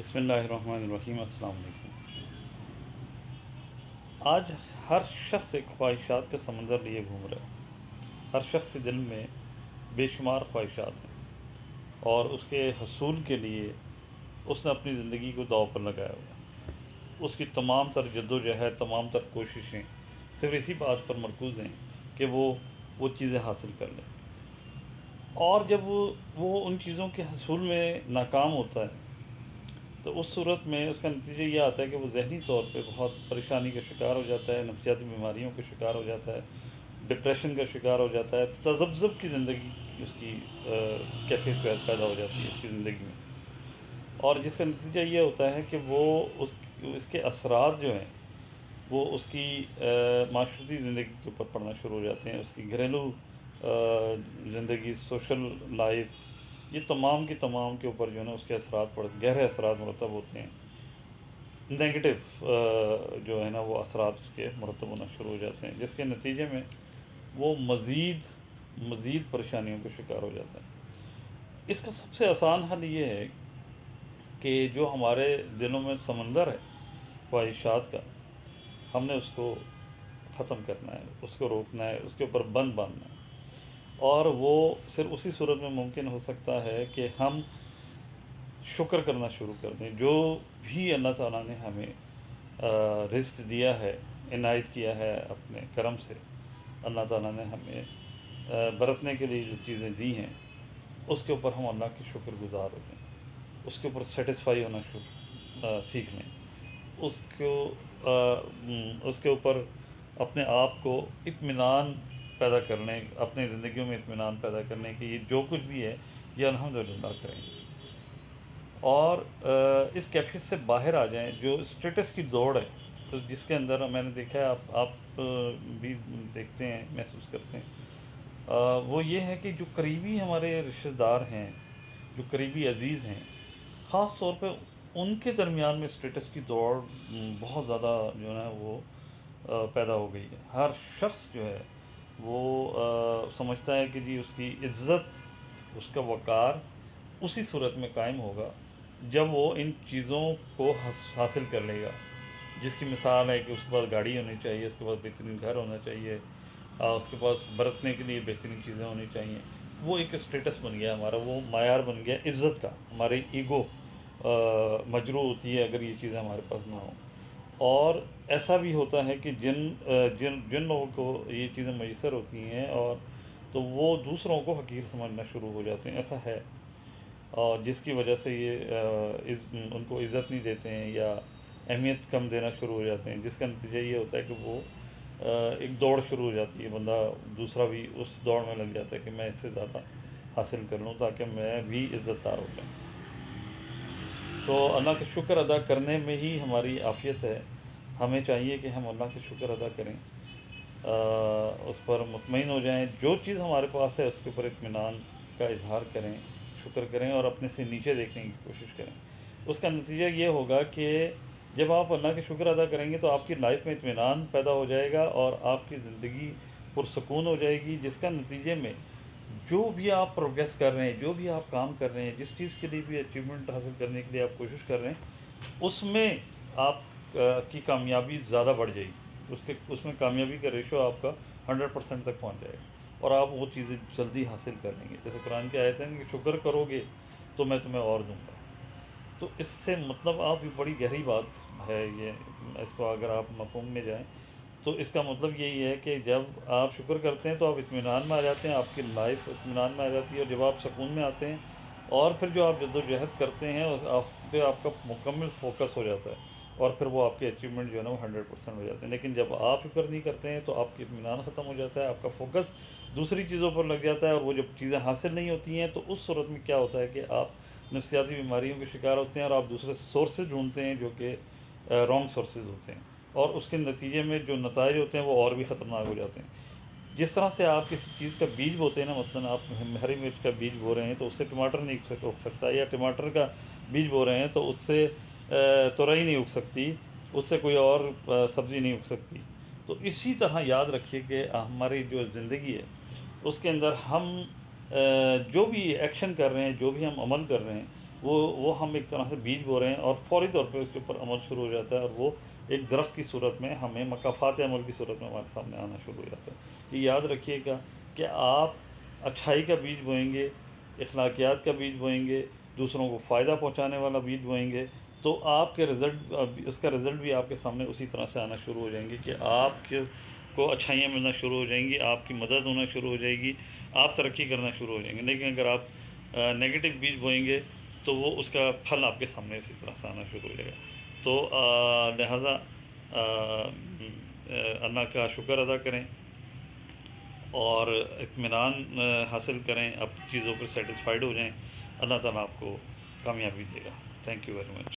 بسم اللہ الرحمن الرحیم۔ السلام علیکم۔ آج ہر شخص ایک خواہشات کا سمندر لیے گھوم رہا ہے۔ ہر شخص کے دل میں بے شمار خواہشات ہیں اور اس کے حصول کے لیے اس نے اپنی زندگی کو داؤ پر لگایا ہوا ہے۔ اس کی تمام تر جد و جہد، تمام تر کوششیں صرف اسی بات پر مرکوز ہیں کہ وہ چیزیں حاصل کر لیں، اور جب وہ ان چیزوں کے حصول میں ناکام ہوتا ہے تو اس صورت میں اس کا نتیجہ یہ آتا ہے کہ وہ ذہنی طور پہ بہت پریشانی کا شکار ہو جاتا ہے، نفسیاتی بیماریوں کا شکار ہو جاتا ہے، ڈپریشن کا شکار ہو جاتا ہے، تذبذب کی زندگی اس کی کیفیت پیدا ہو جاتی ہے اس کی زندگی میں، اور جس کا نتیجہ یہ ہوتا ہے کہ وہ اس کے اثرات جو ہیں وہ اس کی معاشرتی زندگی کے اوپر پڑنا شروع ہو جاتے ہیں، اس کی گھریلو زندگی، سوشل لائف، یہ تمام کی تمام کے اوپر جو ہے نا اس کے اثرات گہرے اثرات مرتب ہوتے ہیں۔ نگیٹو جو ہے نا وہ اثرات اس کے مرتب ہونا شروع ہو جاتے ہیں، جس کے نتیجے میں وہ مزید پریشانیوں کا شکار ہو جاتا ہے۔ اس کا سب سے آسان حل یہ ہے کہ جو ہمارے دلوں میں سمندر ہے خواہشات کا، ہم نے اس کو ختم کرنا ہے، اس کو روکنا ہے، اس کے اوپر بند باندھنا ہے، اور وہ صرف اسی صورت میں ممکن ہو سکتا ہے کہ ہم شکر کرنا شروع کر دیں۔ جو بھی اللہ تعالیٰ نے ہمیں رزق دیا ہے، عنایت کیا ہے اپنے کرم سے، اللہ تعالیٰ نے ہمیں برتنے کے لیے جو چیزیں دی ہیں اس کے اوپر ہم اللہ کے شکر گزار ہو جائیں، اس کے اوپر سیٹسفائی ہونا سیکھ لیں، اس کے اوپر اپنے آپ کو اطمینان پیدا کر لیں، اپنی زندگیوں میں اطمینان پیدا کرنے کہ یہ جو کچھ بھی ہے یہ الحمدللہ کریں، اور اس کیفیت سے باہر آ جائیں جو اسٹیٹس کی دوڑ ہے، جس کے اندر میں نے دیکھا ہے، آپ بھی دیکھتے ہیں، محسوس کرتے ہیں، وہ یہ ہے کہ جو قریبی ہمارے رشتہ دار ہیں، جو قریبی عزیز ہیں، خاص طور پہ ان کے درمیان میں اسٹیٹس کی دوڑ بہت زیادہ جو ہے وہ پیدا ہو گئی ہے۔ ہر شخص جو ہے وہ سمجھتا ہے کہ جی اس کی عزت، اس کا وقار اسی صورت میں قائم ہوگا جب وہ ان چیزوں کو حاصل کر لے گا، جس کی مثال ہے کہ اس کے پاس گاڑی ہونی چاہیے، اس کے پاس بہترین گھر ہونا چاہیے، اس کے پاس برتنے کے لیے بہترین چیزیں ہونی چاہیے۔ وہ ایک اسٹیٹس بن گیا ہمارا، وہ معیار بن گیا عزت کا، ہماری ایگو مجروح ہوتی ہے اگر یہ چیزیں ہمارے پاس نہ ہوں۔ اور ایسا بھی ہوتا ہے کہ جن لوگوں کو یہ چیزیں میسر ہوتی ہیں اور تو وہ دوسروں کو حقیر سمجھنا شروع ہو جاتے ہیں، ایسا ہے، اور جس کی وجہ سے یہ ان کو عزت نہیں دیتے ہیں یا اہمیت کم دینا شروع ہو جاتے ہیں، جس کا نتیجہ یہ ہوتا ہے کہ وہ ایک دوڑ شروع ہو جاتی ہے، بندہ دوسرا بھی اس دوڑ میں لگ جاتا ہے کہ میں اس سے زیادہ حاصل کر لوں تاکہ میں بھی عزت دار ہو جاؤں۔ تو اللہ کا شکر ادا کرنے میں ہی ہماری عافیت ہے، ہمیں چاہیے کہ ہم اللہ کا شکر ادا کریں، اس پر مطمئن ہو جائیں، جو چیز ہمارے پاس ہے اس کے اوپر اطمینان کا اظہار کریں، شکر کریں اور اپنے سے نیچے دیکھنے کی کوشش کریں۔ اس کا نتیجہ یہ ہوگا کہ جب آپ اللہ کا شکر ادا کریں گے تو آپ کی لائف میں اطمینان پیدا ہو جائے گا اور آپ کی زندگی پرسکون ہو جائے گی، جس کا نتیجے میں جو بھی آپ پروگریس کر رہے ہیں، جو بھی آپ کام کر رہے ہیں، جس چیز کے لیے بھی اچیومنٹ حاصل کرنے کے لیے آپ کوشش کر رہے ہیں، اس میں آپ کی کامیابی زیادہ بڑھ جائے گی، اس میں کامیابی کا ریشو آپ کا 100% تک پہنچ جائے گا اور آپ وہ چیزیں جلدی حاصل کر لیں گے۔ جیسے قرآن کی آیت ہے کہ شکر کرو گے تو میں تمہیں اور دوں گا، تو اس سے مطلب آپ یہ بڑی گہری بات ہے، یہ اس کو اگر آپ مفہوم میں جائیں تو اس کا مطلب یہی ہے کہ جب آپ شکر کرتے ہیں تو آپ اطمینان میں آ جاتے ہیں، آپ کی لائف اطمینان میں آ جاتی ہے، اور جب آپ سکون میں آتے ہیں اور پھر جو آپ جد و جہد کرتے ہیں اس پہ آپ کا مکمل فوکس ہو جاتا ہے، اور پھر وہ آپ کے اچیومنٹ جو ہے نا وہ 100% ہو جاتے ہیں۔ لیکن جب آپ فکر نہیں کرتے ہیں تو آپ کی اطمینان ختم ہو جاتا ہے، آپ کا فوکس دوسری چیزوں پر لگ جاتا ہے، اور وہ جب چیزیں حاصل نہیں ہوتی ہیں تو اس صورت میں کیا ہوتا ہے کہ آپ نفسیاتی بیماریوں کے شکار ہوتے ہیں اور آپ دوسرے سورسز ڈھونڈتے ہیں جو کہ رانگ سورسز ہوتے ہیں، اور اس کے نتیجے میں جو نتائج ہوتے ہیں وہ اور بھی خطرناک ہو جاتے ہیں۔ جس طرح سے آپ کسی چیز کا بیج بوتے ہیں نا، مثلا آپ ہری مرچ کا بیج بو رہے ہیں تو اس سے ٹماٹر نہیں اگ سکتا، یا ٹماٹر کا بیج بو رہے ہیں تو اس سے تورئی نہیں اگ سکتی، اس سے کوئی اور سبزی نہیں اگ سکتی۔ تو اسی طرح یاد رکھیے کہ ہماری جو زندگی ہے اس کے اندر ہم جو بھی ایکشن کر رہے ہیں، جو بھی ہم عمل کر رہے ہیں، وہ ہم ایک طرح سے بیج بو رہے ہیں، اور فوری طور پہ اس کے اوپر عمل شروع ہو جاتا ہے، اور وہ ایک درخت کی صورت میں ہمیں مکافات عمل کی صورت میں ہمارے سامنے آنا شروع ہو جاتا ہے۔ یہ یاد رکھیے گا کہ آپ اچھائی کا بیج بوئیں گے، اخلاقیات کا بیج بوئیں گے، دوسروں کو فائدہ پہنچانے والا بیج بوئیں گے، تو آپ کے رزلٹ، اس کا رزلٹ بھی آپ کے سامنے اسی طرح سے آنا شروع ہو جائیں گے کہ آپ کے کو اچھائیاں ملنا شروع ہو جائیں گی، آپ کی مدد ہونا شروع ہو جائے گی، آپ ترقی کرنا شروع ہو جائیں گے۔ لیکن اگر آپ نگیٹو بیج بوئیں گے تو وہ اس کا پھل آپ کے سامنے اسی طرح سے آنا شروع ہو جائے گا۔ تو لہٰذا اللہ کا شکر ادا کریں اور اطمینان حاصل کریں، اپنی چیزوں پر سیٹسفائیڈ ہو جائیں، اللہ تعالیٰ آپ کو کامیابی دے گا۔ Thank you very much.